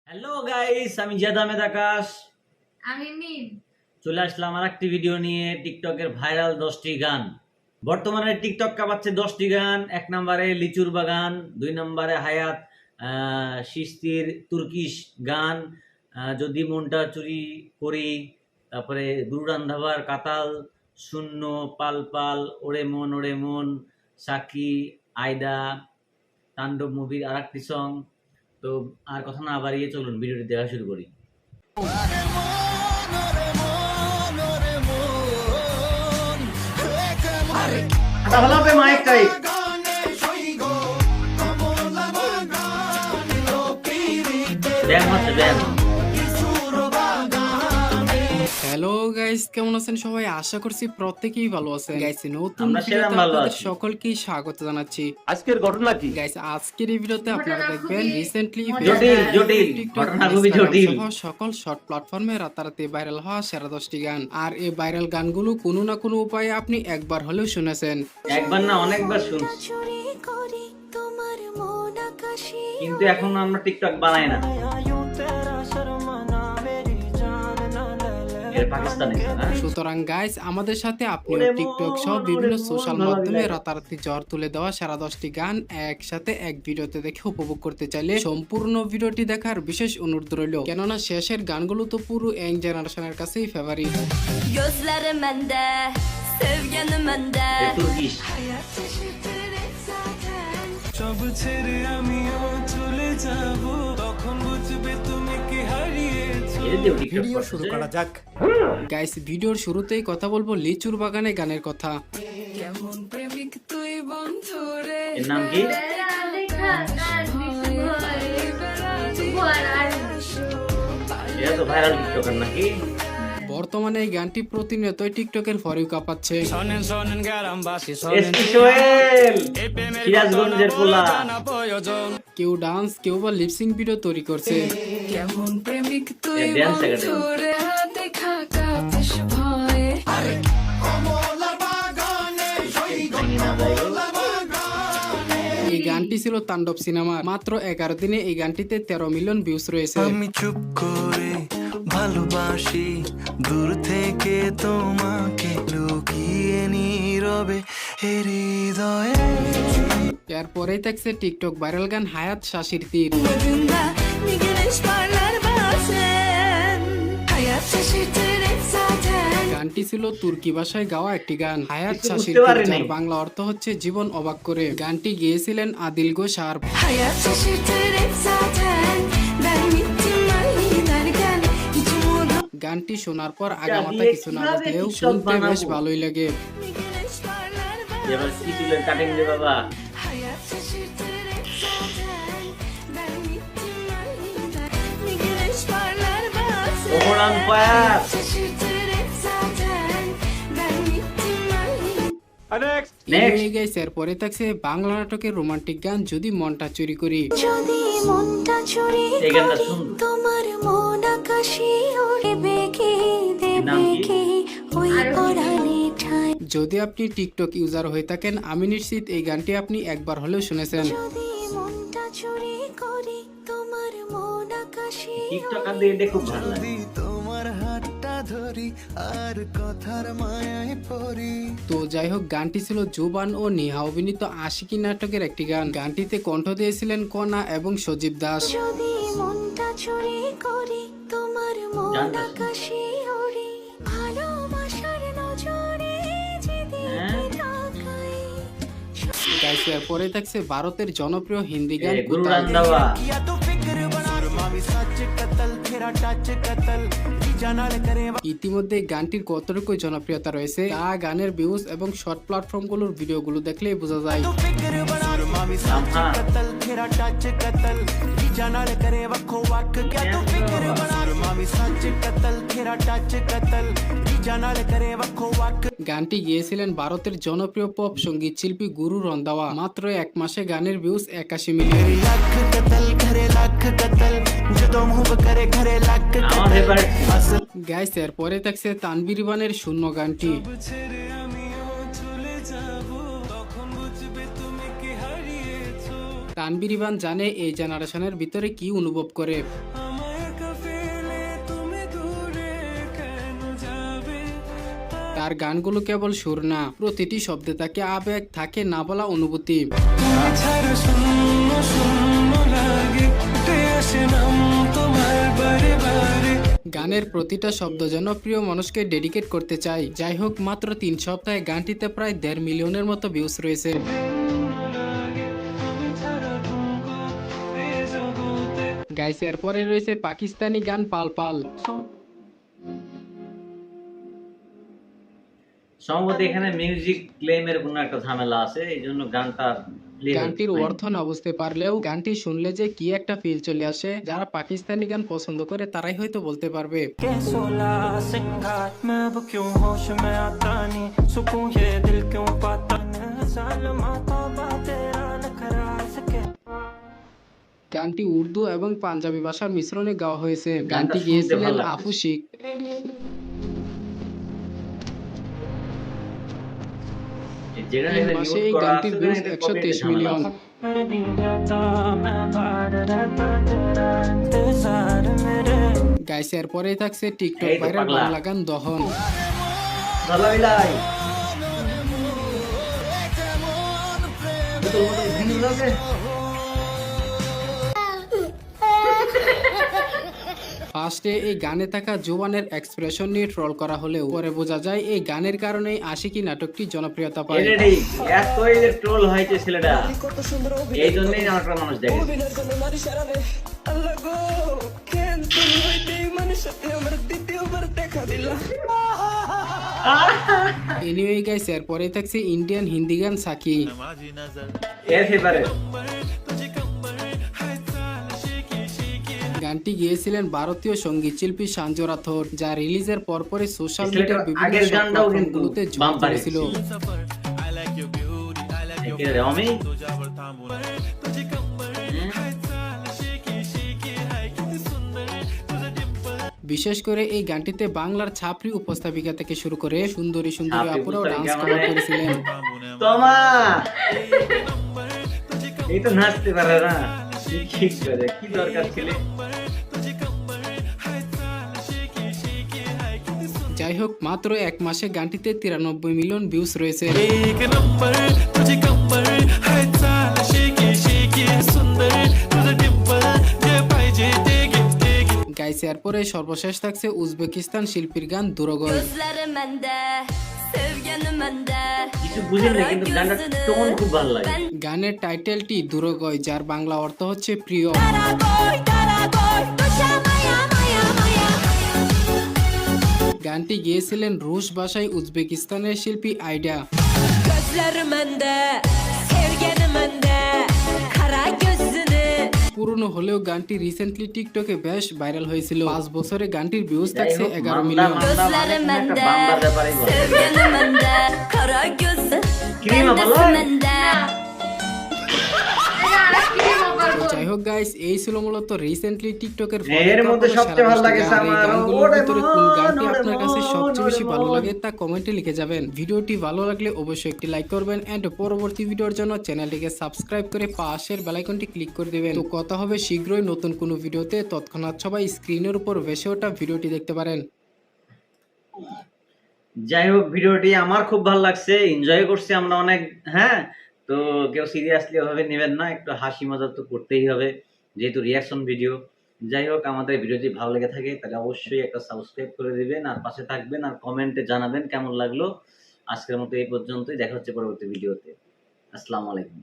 Hello guys, আমি জিয়াদ আহমেদ আকাশ আমি মিম। চলে আসলাম আর একটি ভিডিও নিয়ে। টিকটকের ভাইরাল 10টি গান। বর্তমানে টিকটক কাঁপাচ্ছে 10টি গান। 1 নম্বরে লিচুর বাগান, 2 নম্বরে হায়াত সিস্তির তুর্কিশ গান, যদি মনটা চুরি করি, তারপরে দুরান ধাবার কাতাল, শূন্য, পাল পাল, ওরে মন, সাকি, আয়দা, তাণ্ডব মুভির আর একটি সং। তো আর কথা না বাড়িয়ে চলুন ভিডিওটি দেখা শুরু করি। ভালো হবে মাইকটাই ব্যায়াম হচ্ছে ব্যায়াম। হ্যালো গাইস, কেমন আছেন সবাই? আশা করছি প্রত্যেকেই ভালো আছেন। গাইস, নতুন আমরা সেরকম ভিডিওতে ভালো আপনাদের আছি। সকলকেই স্বাগত জানাচ্ছি। আজকের ঘটনা কি? গাইস, আজকের এই ভিডিওতে আপনারা ঘটনা দেখবেন খুবই রিসেন্টলি জটিল ঘটনা, খুবই জটিল। সকল শর্ট প্ল্যাটফর্মে রাতারাতি ভাইরাল হওয়া সেরা 10টি গান। আর এই ভাইরাল গানগুলো কোনো না কোনো উপায়ে আপনি একবার হলেও শুনেছেন। একবার না অনেকবার শুনছি, কিন্তু এখন আমরা টিকটক বানাই না। এর পাকিস্তানি না। সুতরাং গাইস, আমাদের সাথে আপনিও টিকটক সহ বিভিন্ন সোশ্যাল মাধ্যমে রাতারাতি জ্বর তুলে দেওয়া সেরা 10টি গান একসাথে এক ভিডিওতে দেখে উপভোগ করতে চাইলে সম্পূর্ণ ভিডিওটি দেখার বিশেষ অনুরোধ রইল, কেননা শেষের গানগুলো তো পুরো ইয়াং জেনারেশনের কাছেই favourite. Gözlerim mende, sevginim mende. Turkish সব ছেড়ে আমিও চলে যাব, তখন বুঝবে তুমি কি হারিয়েছো। এর দিও টিকটক ভিডিও শুরু করা যাক। গাইস, ভিডিওর শুরুতেই কথা বলবো লিচুর বাগানে গানের কথা। কেমন প্রেমিক তুই বন্ধু রে, এর নাম কি? এটা তো ভাইরাল টিকটকার নাকি? বর্তমানে এই গানটি প্রতিনিয়তই টিকটকের ফরেও কাঁপাচ্ছে। শোনেন শোনেন গ্রামবাসী, এসপি সোহেল, সিরাজগঞ্জের পোলা। প্রয়োজন কেউ ডান্স, কেউ বা লিপসিং ভিডিও তৈরি করছে। কেমন প্রেমিক তুই এ dance বন্ধু একাডেমি। রে, হাতে খাকা পেশ ভয়ে। এই গানটি ছিল তাণ্ডব সিনেমা। মাত্র 11 দিনে এই গানটিতে 13 মিলিয়ন ভিউজ রয়েছে। আমি চুপ করে ভালোবাসি, দূর থেকে তোমাকে লুকিয়ে নীরবে হৃদয়ে। এরপরেই থাকছে টিকটক ভাইরাল গান হায়াত শাশির তীর। Ucunda bir güneş parlar bazen. Hayat şaşırtır hep zaten. গানটি ছিল তুর্কি ভাষায় গাওয়া একটি গান। হায়াত কিছু শাশির বুঝতে তীর, পারিনি। যার বাংলা অর্থ হচ্ছে জীবন অবাক করে। গানটি গেয়েছিলেন আদিল গো sharp. Hayat şaşırtır hep zaten. Ben gittim ben giderken hiç umudum. গানটি শোনার পর আগামাথা দিয়ে কিছু না কিভাবে বুঝলেও টিকটক শুনতে বেশ বানাবো? ভালোই লাগে। Bir güneş parlar এবার bazen. কি চুলের কাটিং রে বাবা? Hayat şaşırtır hep zaten. Ben gittim ben giderken bir güneş parlar bazen. Omran fire. Şaşırtır hep zaten. Ben gittim ben giderken. Next এরপরে থাকছে বাংলা নাটকের রোমান্টিক গান যদি মনটা চুরি করি। যদি মনটা চুরি এই গানটা করি, শুন। তোমার মন আকাশে উড়বে কে নাম দেবে কি? কে ওই পরাণে ঠাই। যদি আপনি টিকটক ইউজার হয়ে থাকেন, আমি নিশ্চিত এই গানটি আপনি একবার হলেও শুনেছেন। যদি মনটা চুরি করি, তোমার মন আকাশে টিকটকার দিয়ে এটা খুব ভালো লাগে। যদি তোমার হাতটা ধরি আর কথার মায়ায় পড়ি। তো যাই হোক, গানটি ছিল জুবান ও নিহা অভিনীত আশিকি নাটকের একটি গান। গানটিতে কণ্ঠ দিয়েছিলেন কণা এবং সজীব দাস। যদি মনটা চুরি করি, তোমার মন গানটা শুন। আকাশে উড়ি, ভালোবাসার নজরে যেদিকে হ্যাঁ? তাকাই। গাইস, এরপরে থাকছে ভারতের জনপ্রিয় হিন্দি গান গুরু কুতাল। রান্ধাবা। या तो फिक्र बना मामी सच कतल तेरा टच कतल जीजा नाल करे ইতিমধ্যে গানটির কতটুকু জনপ্রিয়তা রয়েছে তা গানের ভিউজ এবং শর্ট প্ল্যাটফর্মগুলোর ভিডিওগুলো দেখলেই বোঝা যায়। तो फिक्र बना मामी सच कतल तेरा टच कतल जीजा नाल करे वखो वक क्या तो फिक्र बना मामी सच कतल तेरा टच कतल जीजा नाल करे वखो वक। গানটি গেয়েছিলেন ভারতের জনপ্রিয় পপ সঙ্গীত শিল্পী গুরু রন্ধাওয়া। মাত্র 1 মাসে গানের ভিউজ 81 মিলিয়ন। लख कतल करे लख कतल जो मुंह करे करे लख আমার ফেভারিট। असल গাইস, এরপরে থাকছে তানভীর ইরফানের শূন্য গানটি। ছেড়ে আমিও চলে যাব, তখন বুঝবে তুমি কি হারিয়েছো। তানভীর ইরফান জানে এই জেনারেশনের ভিতরে কি অনুভব করে। আমার তার গানগুলো কেবল সুর না, প্রতিটি শব্দে থাকে আবেগ, থাকে না বলা অনুভূতি। গানের প্রতিটা শব্দ যেন প্রিয় মানুষকে ডেডিকেট করতে চাই। যাই হোক, মাত্র 3 সপ্তাহে গানটিতে প্রায় 1.5 মিলিয়নের মতো ভিউজ রয়েছে। গাইস, এরপরে রয়েছে পাকিস্তানি গান পাল পাল। সম্ভবত এখানে মিউজিক ক্লেমের কোনো একটা ঝামেলা আছে, এই জন্য গানটা গানটির অর্থ না বুঝতে পারলেও গানটি শুনলে যে কি একটা ফিল চলে আসে, যারা পাকিস্তানি গান পছন্দ করে তারাই হয়তো বলতে পারবে। के 16 सिंगार मैं अब क्यों होश में आता नहीं सुकून ये दिल क्यों पाता नहीं जालिमा तौबा तेरा नखरा सके। গানটি উর্দু এবং পাঞ্জাবি ভাষার মিশ্রণে গাওয়া হয়েছে। গানটি গেয়েছিলেন আফু শিখ। যেখানে এই মাসে এই গানটির ভিউজ 123 মিলিয়ন। গাইস, এরপরেই থাকছে টিকটক এই তো ভাইরাল পাগলা। বাংলা গান দহন। ফার্স্টে এই গানে থাকা জোবানের এক্সপ্রেশন নিয়ে ট্রল করা হলেও পরে বোঝা যায় এই গানের কারণেই আশিকি নাটকটি জনপ্রিয়তা পায়। এটাই এতই যে ট্রোল হয়েছে ছেলেটা, এই জন্যই আমার মানুষ দেখে। এনিওয়ে গাইস, এরপরেই থাকছে ইন্ডিয়ান হিন্দি গান সাকি। এর ফেভারিট গানটি গেয়েছিলেন ভারতীয় সঙ্গীত শিল্পী সঞ্জয় রাথোর, যা রিলিজের পরপরই সোশ্যাল মিডিয়ার বিভিন্ন আগের গানটাও কিন্তু প্ল্যাটফর্মগুলোতে ঝড় বাম্পার তুলেছিল। আমি বিশেষ করে এই গানটিতে বাংলার ছাপরি উপস্থাপিকা থেকে শুরু করে সুন্দরী সুন্দরী ছাপরি আপুরাও ডান্স উপস্থাপিকা কভার করেছিলেন। তোমা এই তো নাচতে পারে না, ঠিক করে কি দরকার ছিল। যাই হোক, মাত্র 1 মাসে গানটিতে 93 মিলিয়ন ভিউজ রয়েছে। एक नंबर तुझे कंबर हाय चाल शेकी शेकी सुंदर तुझं डिंपल जे पाहिजे ते घे গাইস, এরপরে সর্বশেষ থাকছে উজবেকিস্তান শিল্পীর গান দুরগল। Gözlerim mende, sevginim mende. কিছু বুঝি না, কিন্তু গানটা টোন খুব ভালো লাগে। গানের টাইটেলটি দুরগয়, যার বাংলা অর্থ হচ্ছে প্রিয়। Karakoy, duşamaya maya maya. গানটি গেয়েছিলেন রুশ ভাষায় উজবেকিস্তানের শিল্পী আইডা। Gözlerim mende, sevginim mende. Kara gözünü. পুরনো হলেও গানটি রিসেন্টলি টিকটকে বেশ ভাইরাল হয়েছিল। 5 বছরে গানটির ভিউজ যাই থাকছে হোক, 11 মান্দা মিলিয়ন। মান্দা মানে Gözlerim কোনো একটা mende, বাম্বার ব্যাপারই বলে। sevginim mende. Kara gözü, Krema kendisi falan. mende. তো যাই হোক গাইস, এই ছিল মূলত রিসেন্টলি টিকটকের এর মধ্যে সবচেয়ে ভালো লাগে আমার গানগুলোর ভিতরে কোন গানটি আপনার কাছে সবচেয়ে বেশি ভালো লাগে তা কমেন্টে লিখে যাবেন। ভিডিওটি ভালো লাগলে অবশ্যই একটি লাইক করবেন এন্ড পরবর্তী ভিডিওর জন্য চ্যানেলটিকে সাবস্ক্রাইব করে পাশের বেল আইকনটি ক্লিক করে দিবেন। তো কথা হবে শীঘ্রই নতুন কোনো ভিডিওতে, তৎক্ষণাৎ সবাই স্ক্রিনের উপর ভেসে ওঠা ভিডিওটি দেখতে পারেন। যাই হোক, ভিডিওটি আমার খুব ভালো লাগছে, এনজয় করছি আমরা অনেক। হ্যাঁ, তো কেউ সিরিয়াসলি ওভাবে নেবেন না, একটু হাসি মজা তো করতেই হবে যেহেতু রিয়াকশন ভিডিও। যাই হোক, আমাদের ভিডিও যদি ভালো লেগে থাকে তাহলে অবশ্যই একটা সাবস্ক্রাইব করে দিবেন আর পাশে থাকবেন আর কমেন্টে জানাবেন কেমন লাগলো। আজকের মতো এই পর্যন্তই, দেখা হচ্ছে পরবর্তী ভিডিওতে। আসসালামু আলাইকুম।